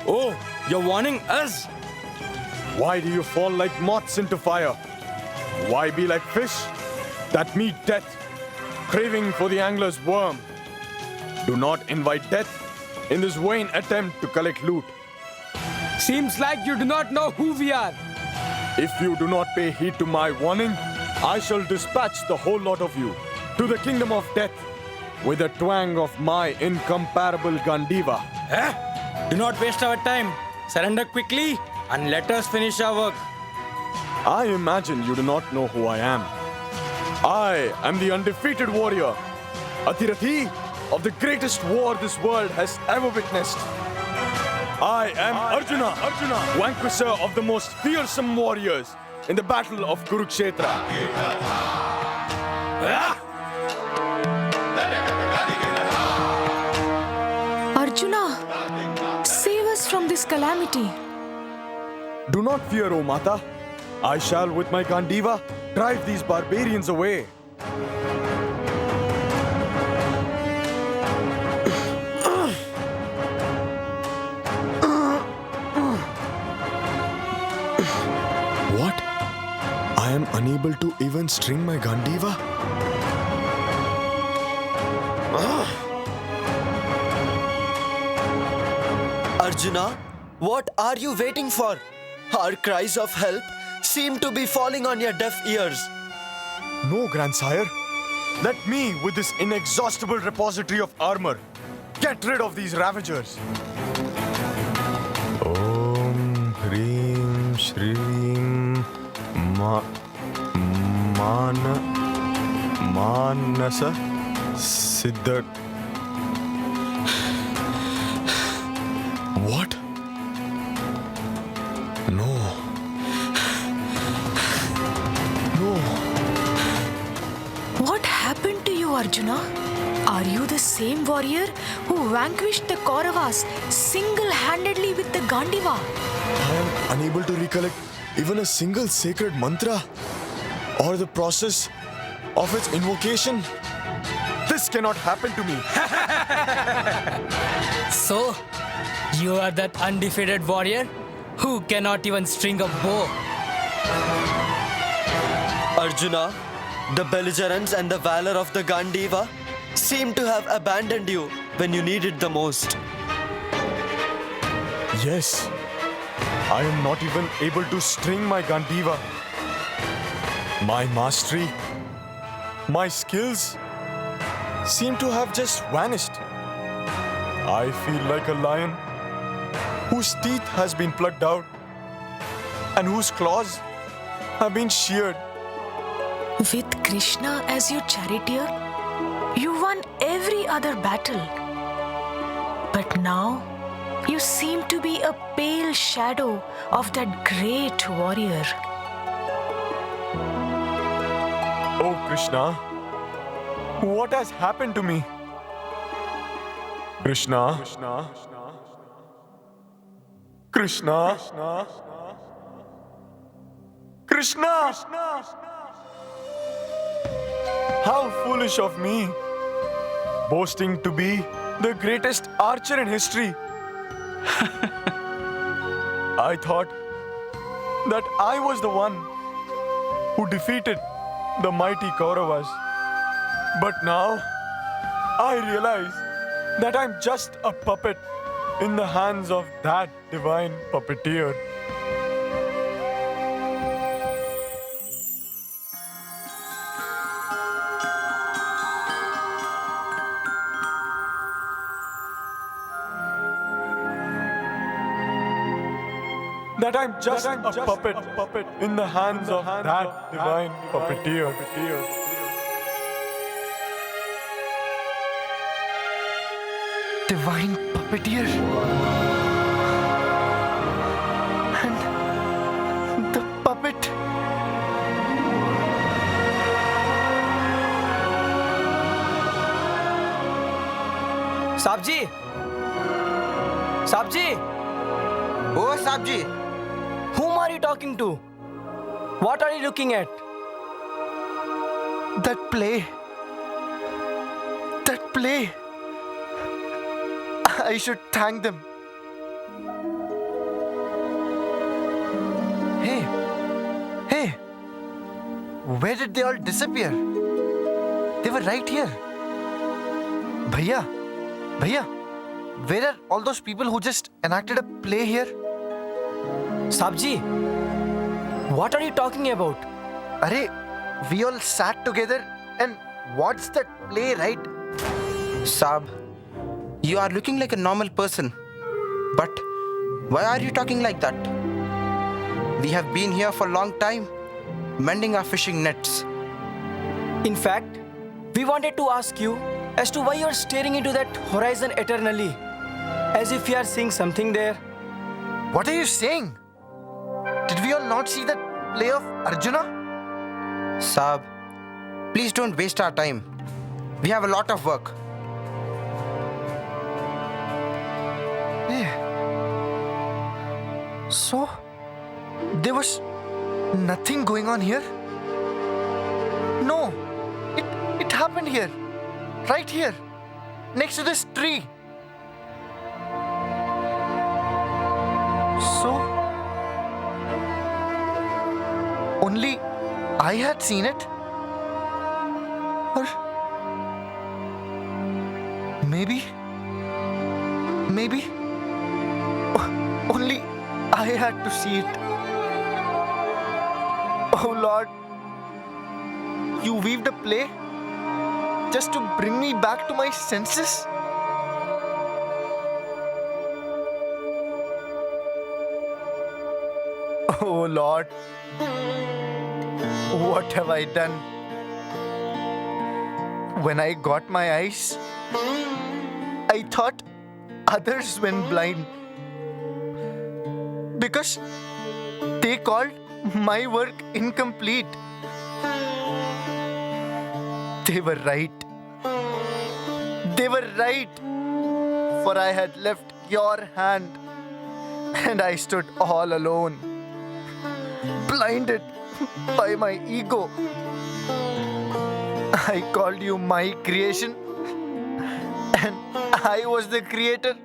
Oh, you're warning us? Why do you fall like moths into fire? Why be like fish that meet death, craving for the angler's worm? Do not invite death in this vain attempt to collect loot. Seems like you do not know who we are. If you do not pay heed to my warning, I shall dispatch the whole lot of you to the kingdom of death with a twang of my incomparable Gandiva. Do not waste our time. Surrender quickly and let us finish our work. I imagine you do not know who I am. I am the undefeated warrior, Athirathi of the greatest war this world has ever witnessed. I am Arjuna, vanquisher of the most fearsome warriors in the battle of Kurukshetra. Arjuna, save us from this calamity. Do not fear, O Mata. I shall, with my Gandiva, drive these barbarians away. What? I am unable to even string my Gandiva? Arjuna, what are you waiting for? Our cries of help seem to be falling on your deaf ears. No, grandsire. Let me, with this inexhaustible repository of armor, get rid of these ravagers. Om Hrim Shrim Manasa Siddha. What? No. What happened to you, Arjuna? Are you the same warrior who vanquished the Kauravas single-handedly with the Gandiva? I am unable to recollect even a single sacred mantra or the process of its invocation. This cannot happen to me. So, you are that undefeated warrior who cannot even string a bow. Arjuna, the belligerence and the valor of the Gandiva seem to have abandoned you when you needed the most. Yes, I am not even able to string my Gandiva. My mastery, my skills seem to have just vanished. I feel like a lion whose teeth has been plucked out and whose claws have been sheared. With Krishna as your charioteer, you won every other battle. But now, you seem to be a pale shadow of that great warrior. Oh Krishna, what has happened to me? Krishna. How foolish of me, boasting to be the greatest archer in history. I thought that I was the one who defeated the mighty Kauravas. But now I realize that I'm just a puppet in the hands of that divine puppeteer. That I'm just a puppet in the hands of that divine puppeteer. Divine puppeteer? And the puppet? Sabji! Sabji! Oh, Sabji! Whom are you talking to? What are you looking at? That play. That play. I should thank them. Hey, where did they all disappear? They were right here. Bhaiya, where are all those people who just enacted a play here? Sabji, what are you talking about? Arey, we all sat together and watched that play, right? Saab, you are looking like a normal person. But why are you talking like that? We have been here for a long time, mending our fishing nets. In fact, we wanted to ask you as to why you are staring into that horizon eternally, as if you are seeing something there. What are you saying? Did we all not see that play of Arjuna? Saab, please don't waste our time. We have a lot of work. So, there was nothing going on here? No, it happened here. Right here. Next to this tree. So, only I had seen it? Or maybe only I had to see it. Oh Lord, you weaved a play just to bring me back to my senses? Oh Lord, what have I done? When I got my eyes, I thought others went blind because they called my work incomplete. They were right. They were right. For I had left your hand and I stood all alone, blinded by my ego. I called you my creation and I was the creator.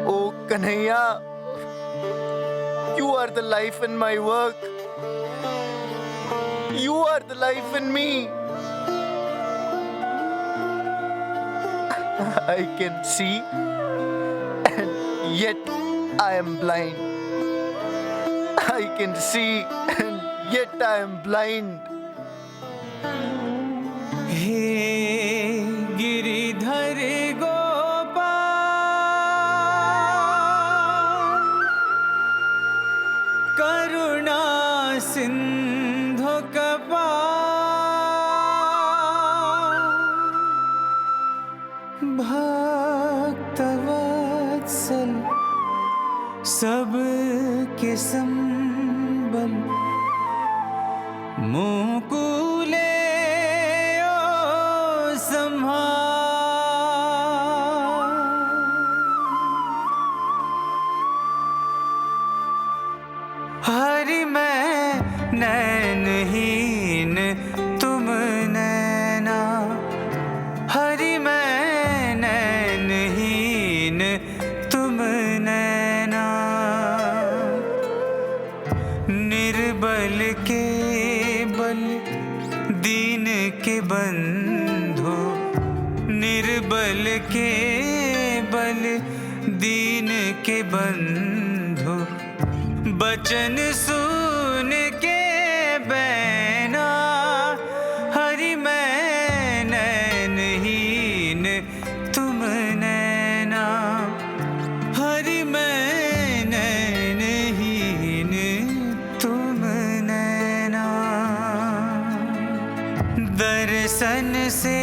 Oh Kanhaiya, you are the life in my work. You are the life in me. I can see and yet I am blind. I can see and yet I am blind. Hey Giridhar Gopal, Karuna Sindhu Kapal, Bhakta Vatsal, Sab ke sambal, Mukule o samha. Hari मैं नैनहीन तुम नैना, हरि मैं दीन के बंधु, बचन सुन के बैना, हरि मैं नैनहीन तुम नैना, हरि मैं नैनहीन तुम नैना। दर्शन से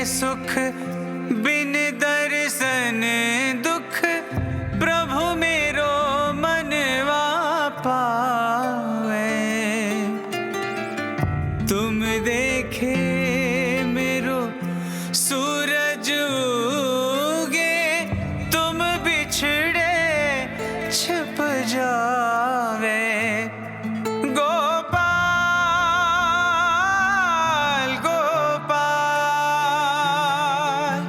सुख बिन दर्शन दुख, प्रभु मेरो मनवा पावे। तुम देखे मेरो सूरज उगे, तुम बिछड़े छिप जावे। गोपाल गोपाल,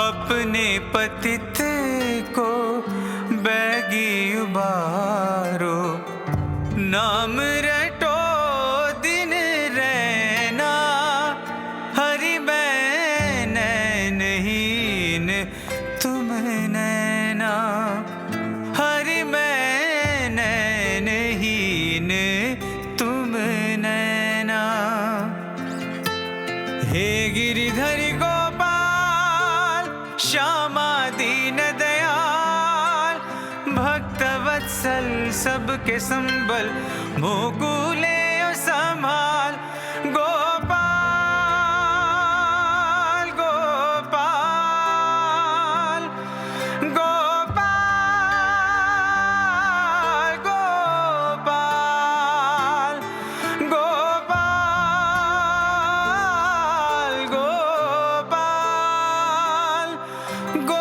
अपने पतित को बैगी उबारो, नाम रटो दिन रहना, हरि मैं नैनहीन तुम नैना, हरि मैं नैनहीन तुम नैना। हे गिरिधर गोपाल, श्यामा दीन दयाल, भक्त वत्सल सबके संबल, मोकुले संभाल। Gopal Gopal Gopal Gopal Gopal Gopal Gopal Gopal.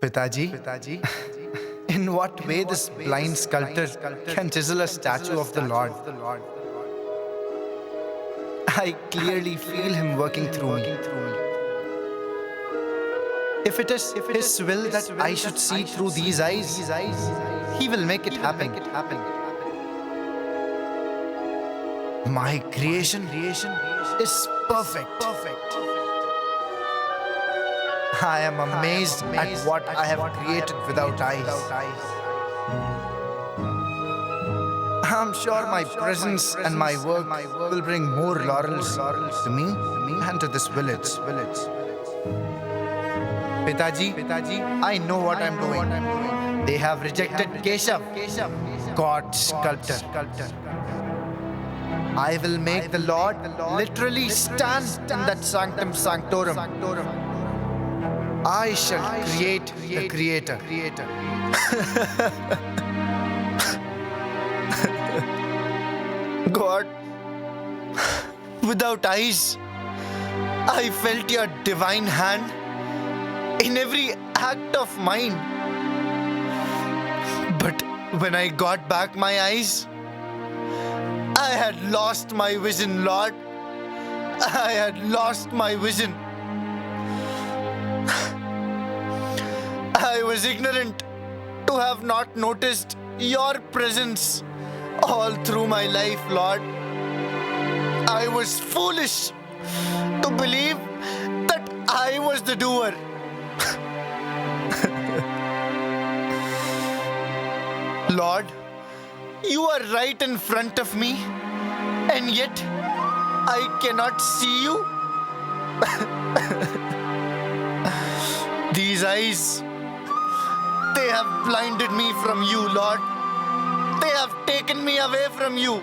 Pitaji, in what way this blind sculptor can chisel a statue of the Lord? I clearly feel him working through me. If it is his will that I should see through these eyes, he will make it happen. My creation is perfect. I am amazed at what I have created without eyes. I'm sure my presence and my work will bring more laurels to me and to this village. Pitaji, I know what I'm doing. They have rejected Keshav, God's sculptor. I will make the Lord literally stand in that sanctum sanctorum. I shall create the Creator. God, without eyes, I felt your divine hand in every act of mine. But when I got back my eyes, I had lost my vision, Lord. I had lost my vision. I was ignorant to have not noticed your presence all through my life, Lord. I was foolish to believe that I was the doer. Lord, you are right in front of me, and yet I cannot see you. These eyes, they have blinded me from you, Lord. They have taken me away from you.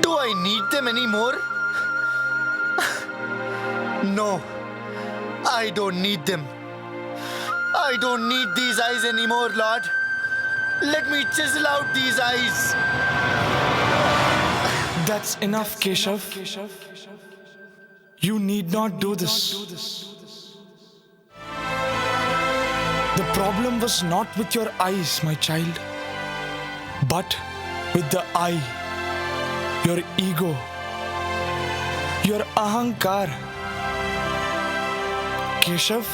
Do I need them anymore? No, I don't need them. I don't need these eyes anymore, Lord. Let me chisel out these eyes. That's enough, Keshav. You need not do this. The problem was not with your eyes, my child, but with the I, your ego, your ahankar. Keshav,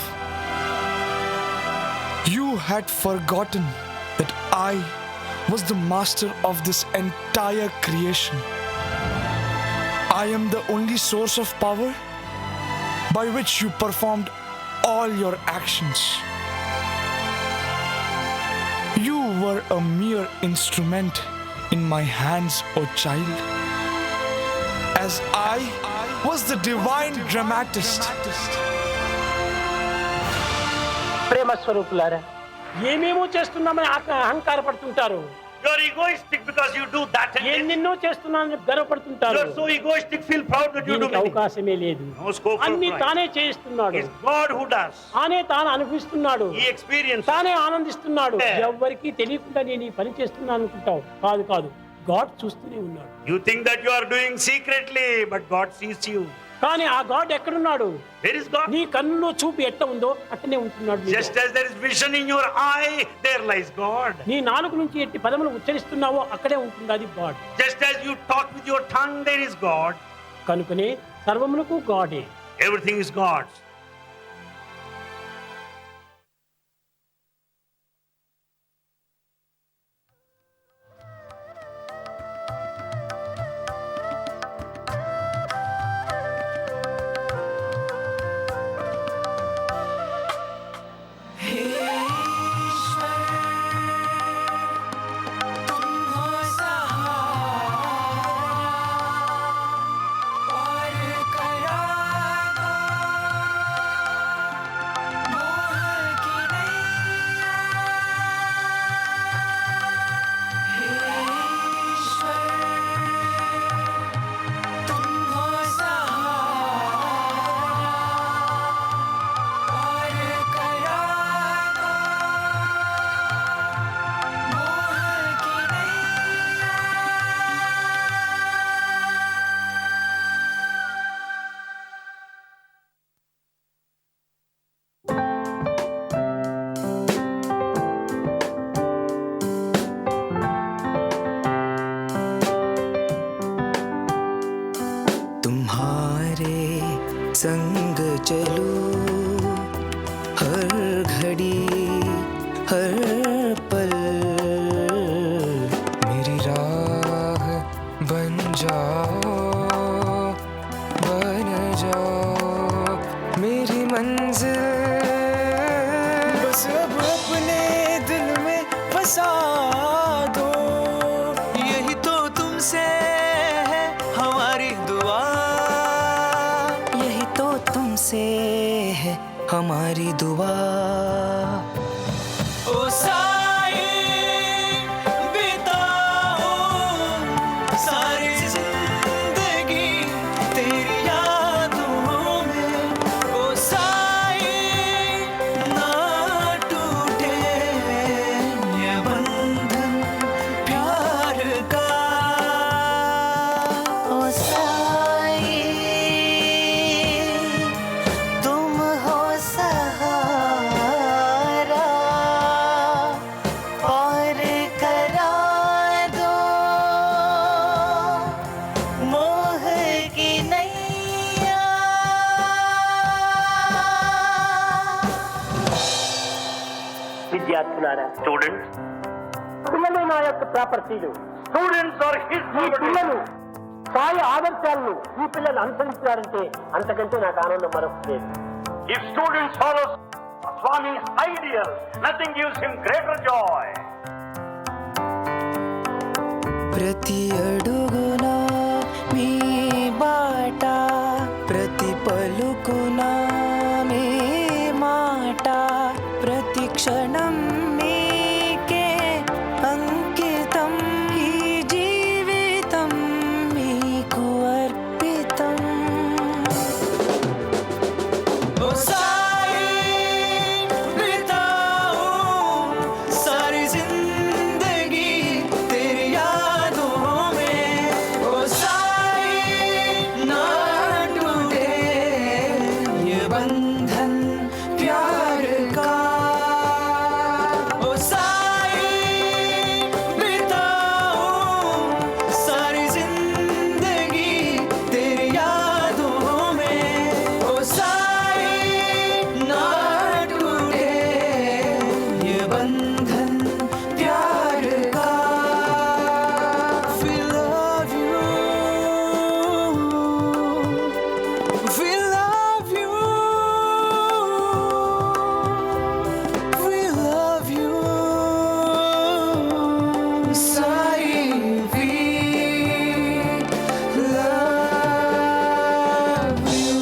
you had forgotten that I was the master of this entire creation. I am the only source of power by which you performed all your actions. You were a mere instrument in my hands, O child, as I was the divine dramatist. ప్రేమ స్వరూపులారా, ఏమేమో చేస్తున్నామని అహంకార పడుతుంటారు. You are egoistic because you do that and ఎన్నెన్నో చేస్తున్నానని గర్వపడుతుంటారు. You are so egoistic, feel proud that you do many. అవకాశమే లేదు. No scope for అన్ని pride. తానే చేయిస్తున్నాడు. It's God who does. తాను అనుభవిస్తున్నాడు. He experiences. తానే ఆనందిస్తున్నాడు. Yeah. ఎవ్వరికీ తెలియకుండా నేను ఈ పని చేస్తున్నాను అనుకుంటావు. కాదు. గాడ్ చూస్తూనే ఉన్నాడు. You think that you are doing secretly, but God sees you. కానీ ఆ గాడ్ ఎక్కడున్నాడు? Where is God? నీ కన్నులో చూపు ఎట్ట ఉందో అట్టనే ఉంటున్నాడు. Just as there is vision in your eye, there lies God. నీ నాలుక నుంచి ఎట్టి పదములు ఉచ్చరిస్తున్నావో అక్కడే ఉంటున్నది God. Just as you talk with your tongue, there is God. కనుకనే సర్వములకు గాడే. Everything is God's. संग चलूं हर घड़ी हर पल, मेरी राह बन जाओ मेरी मंजिल, बस अब अपने दिल में बसा दो, यही तो तुमसे है हमारी दुआ, यही तो तुमसे है हमारी दुआ। ओ साए बिताओ सारी जिंदगी तेरी यादों में, ओ साए ना टूटे ये बंधन प्यार का, ओ साए तुम हो सहारा విద్యార్థులారా, Students, పిల్లలు నా యొక్క ప్రాపర్టీలు. students are his ఈ property. పిల్లలు సాయి ఆదర్శాలను ఈ పిల్లలు అనుసరించారంటే అంతకంటే నాకు ఆనందం మరొకటి లేదు. If students follow Swami's ideal, nothing gives him greater joy. ప్రతి అడుగునా మీ బాట, ప్రతి పలుకునా మీ మాట, ప్రతి క్షణం మీకే అంకితం, ఈ జీవితం మీకు అర్పితం. ఓ సాయి పితా హూँ, सारी जिंदगी तेरी यादों में. ओ साई ना टूटे ये बंधन प्यार का. ओ साई पिता हूँ, सारी जिंदगी तेरी यादों में. ओ साई ना टूटे ये बंधन प्यार का. We love you, we love you, we love you, Sai, we love you.